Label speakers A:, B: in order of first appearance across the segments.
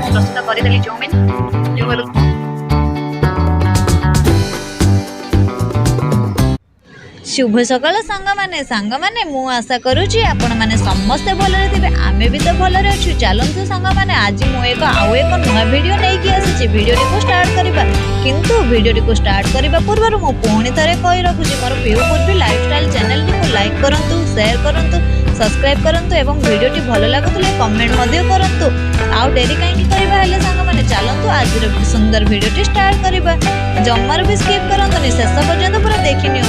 A: प्रस्तुत करदेली चाउमिन शुभ सकाल सांग माने मु आशा करुच्ची आपण मैंने समस्ते भलरे थे आमे भी तो भलरे अच्छु। चलतु सांग मैंने आज मु एक आउ एक नुआ वीडियो नहीं आसी वीडियो को स्टार्ट करवा किंतु वीडियो को स्टार्ट करने पूर्व मु पुणी थे कही रखुची मोर पीहू पूर्वी लाइफस्टाइल चैनल को लाइक करंतु शेयर करंतु सब्सक्राइब करंतु एवं वीडियो भल लगुले कमेंट करंतु। आउ डेरी कहीं करवा हेले सांग माने चलतु आज सुंदर वीडियो स्टार्ट करवा जमार भी स्किप करंतु शेष पर्यंत पूरा देखि नियो।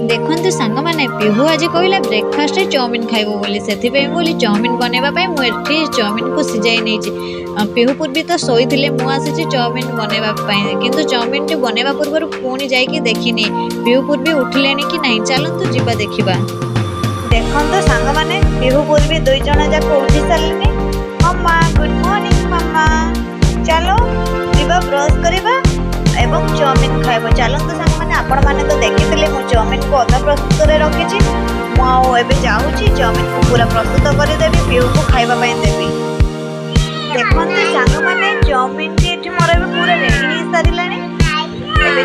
A: देखते सांग मैंने पीहू आज कहला ब्रेकफास्ट चाउमिन खाइबो बोली से बोली चाउमिन बनवाई मुझे चाउमिन को सिजाई नहीं। पीहू पूर्वी तो शोई मु आसी चाउमिन बनवाई किंतु चाउमिन बनवा पूर्व पुणी जाकि देखनी पीहू पूर्वी उठिले कि नहीं। चलतु जीवा देखा देखो सांग मैंने पीहू पूर्वी दुई जन जाक उठी सारे। मम्मा गुड मॉर्निंग मम्मा चलो जीवा ब्रश करवा एवं चाउमिन खाइब। चलतु सांग मैंने आपण मैंने तो देखी मु चाउमिन को अधा प्रस्तुत रखी मुझे जाऊँगी चाउमिन को पूरा प्रस्तुत करदेवी पीहू को खावाई देवी। देखते सांग मैंने चाउमिन टी मोर पूरा रेडी हो सारे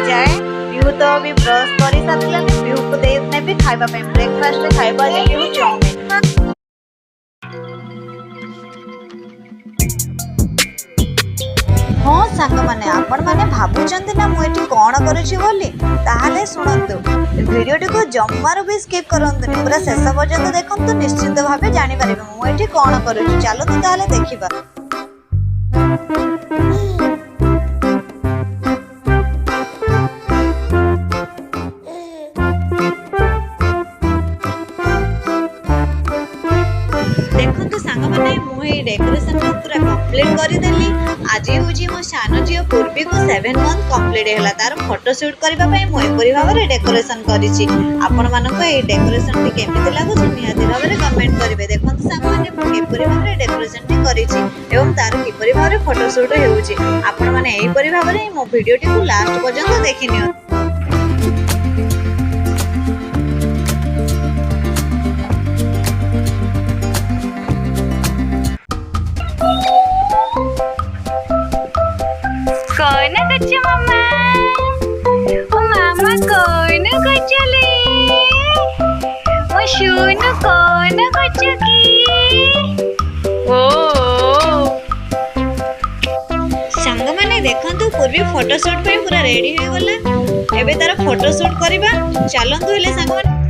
A: जाए पीहू तो भी ब्रश कर सारे पीहू को देवी खावाई ब्रेकफास्ट खाइबा पीहू चाउमिन। हाँ सांग मैंने आपण मैंने भावुंट ना मुझे कौन करुँची बोली ताहले शुणु वीडियो को जमार भी स्किप करंतु पूरा शेष पर्यंत देखंतु निश्चित भाव जानीपर मुझे कौन करुँची। चलतु ताहले देखिबा। देखो सांग मैंने मुझे डेकोरेशन को पूरा कंप्लीट करदेली। आज हूँ मो सान झील पूर्वी को 7 मंथ कंप्लीट है तार फोटोशूट करने मुझे भाव में डेकोरेशन करी आपण मानक डेकोरेशन टी केमी लगुच निहाती भाव में कमेंट करेंगे। देखो सांग मैंने किपरि भाव में डेकोरेशन टी करी तार किपरि भाव में फोटोशूट होपण मैंने यहीपरि भाव में मो वीडियो टी को लास्ट पर्यंत देखि नियो। कौन कच्चा मामा ओ मामा कौन कच्चले ओ शून कौन कच्चा की ओ संग माने देखंतु पूर्वी फोटोशूट पे पूरा रेडी हो गला एबे तार फोटोशूट करबा। चलंतु हेले संग माने